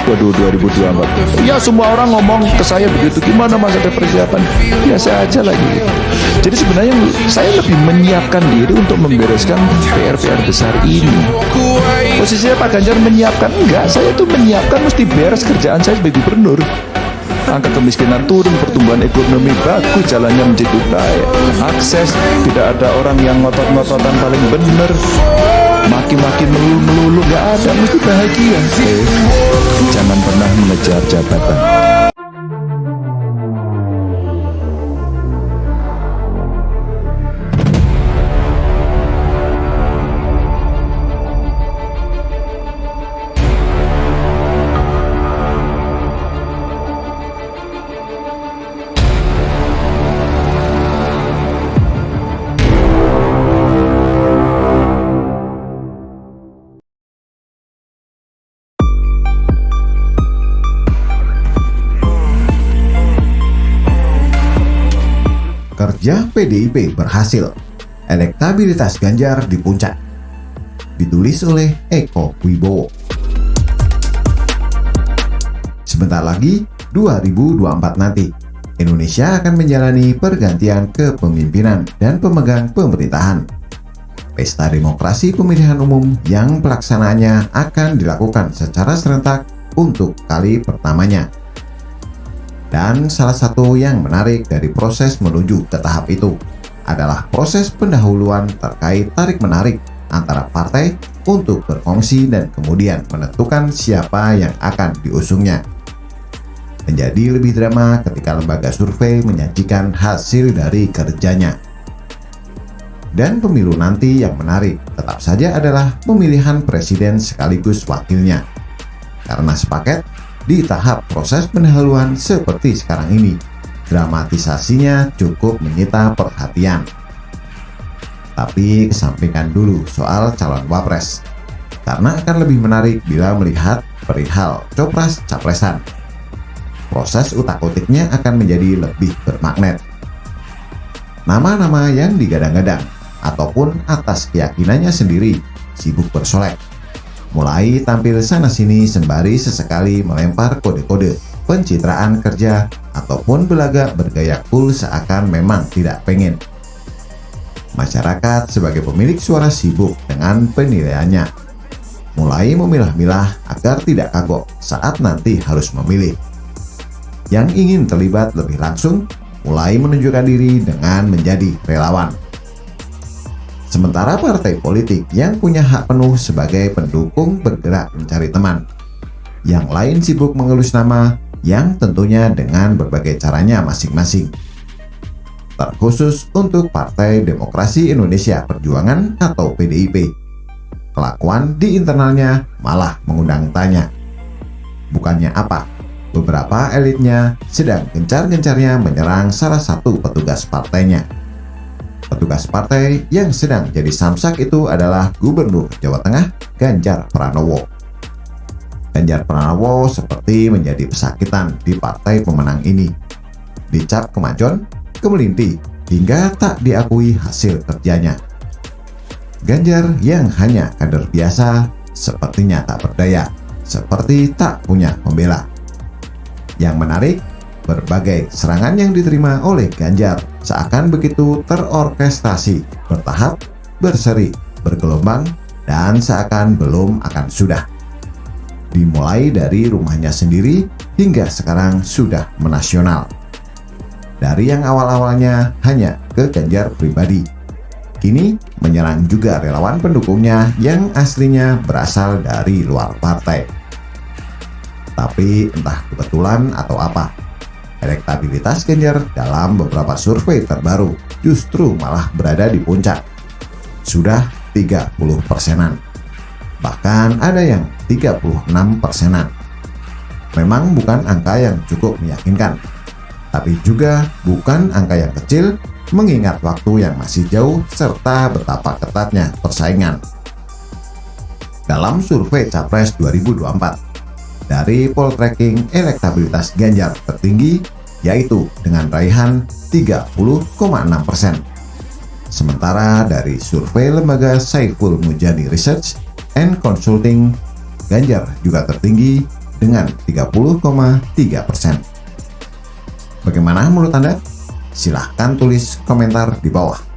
Waduh, 2024. Ya semua orang ngomong ke saya begitu, gimana Mas ada persiapan? Biasa aja lagi. Jadi sebenarnya saya lebih menyiapkan diri untuk membereskan PR-PR besar ini. Posisinya Pak Ganjar menyiapkan, enggak, saya tuh menyiapkan mesti beres kerjaan saya sebagai gubernur. Angka kemiskinan turun, pertumbuhan ekonomi bagus, jalannya menjadi baik, akses, tidak ada orang yang ngotot-ngototan paling bener, maki-maki melulu, nggak ada, mesti bahagia. Jangan pernah mengejar jabatan. Kerja PDIP berhasil, elektabilitas Ganjar di puncak. Ditulis oleh Eko Wibowo. Sebentar lagi, 2024 nanti, Indonesia akan menjalani pergantian kepemimpinan dan pemegang pemerintahan. Pesta demokrasi pemilihan umum yang pelaksanaannya akan dilakukan secara serentak untuk kali pertamanya. Dan salah satu yang menarik dari proses menuju ke tahap itu adalah proses pendahuluan terkait tarik-menarik antara partai untuk berfungsi dan kemudian menentukan siapa yang akan diusungnya. Menjadi lebih drama ketika lembaga survei menyajikan hasil dari kerjanya. Dan pemilu nanti yang menarik tetap saja adalah pemilihan presiden sekaligus wakilnya. Karena sepaket, di tahap proses pendahuluan seperti sekarang ini, dramatisasinya cukup menyita perhatian. Tapi kesampingkan dulu soal calon wapres, karena akan lebih menarik bila melihat perihal copras-capresan. Proses utak-utiknya akan menjadi lebih bermagnet. Nama-nama yang digadang-gadang ataupun atas keyakinannya sendiri sibuk bersolek, mulai tampil sana-sini sembari sesekali melempar kode-kode pencitraan kerja ataupun belagak bergaya cool seakan memang tidak pengen. Masyarakat sebagai pemilik suara sibuk dengan penilaiannya, mulai memilah-milah agar tidak kagok saat nanti harus memilih. Yang ingin terlibat lebih langsung mulai menunjukkan diri dengan menjadi relawan. Sementara partai politik yang punya hak penuh sebagai pendukung bergerak mencari teman. Yang lain sibuk mengelus nama yang tentunya dengan berbagai caranya masing-masing. Terkhusus untuk Partai Demokrasi Indonesia Perjuangan atau PDIP. Kelakuan di internalnya malah mengundang tanya. Bukannya apa, beberapa elitnya sedang gencar-gencarnya menyerang salah satu petugas partainya. Petugas partai yang sedang jadi samsak itu adalah Gubernur Jawa Tengah Ganjar Pranowo. Ganjar Pranowo seperti menjadi pesakitan di partai pemenang ini. Dicap kemajon, kemelinti, hingga tak diakui hasil kerjanya. Ganjar yang hanya kader biasa sepertinya tak berdaya, seperti tak punya pembela. Yang menarik, berbagai serangan yang diterima oleh Ganjar seakan begitu terorkestrasi, bertahap, berseri, bergelombang, dan seakan belum akan sudah. Dimulai dari rumahnya sendiri hingga sekarang sudah menasional. Dari yang awal-awalnya hanya ke Ganjar pribadi, kini menyerang juga relawan pendukungnya yang aslinya berasal dari luar partai. Tapi entah kebetulan atau apa, elektabilitas Ganjar dalam beberapa survei terbaru justru malah berada di puncak. Sudah 30%-an. Bahkan ada yang 36%-an. Memang bukan angka yang cukup meyakinkan. Tapi juga bukan angka yang kecil mengingat waktu yang masih jauh serta betapa ketatnya persaingan. Dalam survei Capres 2024, dari poltreking elektabilitas Ganjar tertinggi yaitu dengan raihan 30,6%. Sementara dari survei lembaga Saiful Mujani Research and Consulting, Ganjar juga tertinggi dengan 30,3%. Bagaimana menurut Anda? Silahkan tulis komentar di bawah.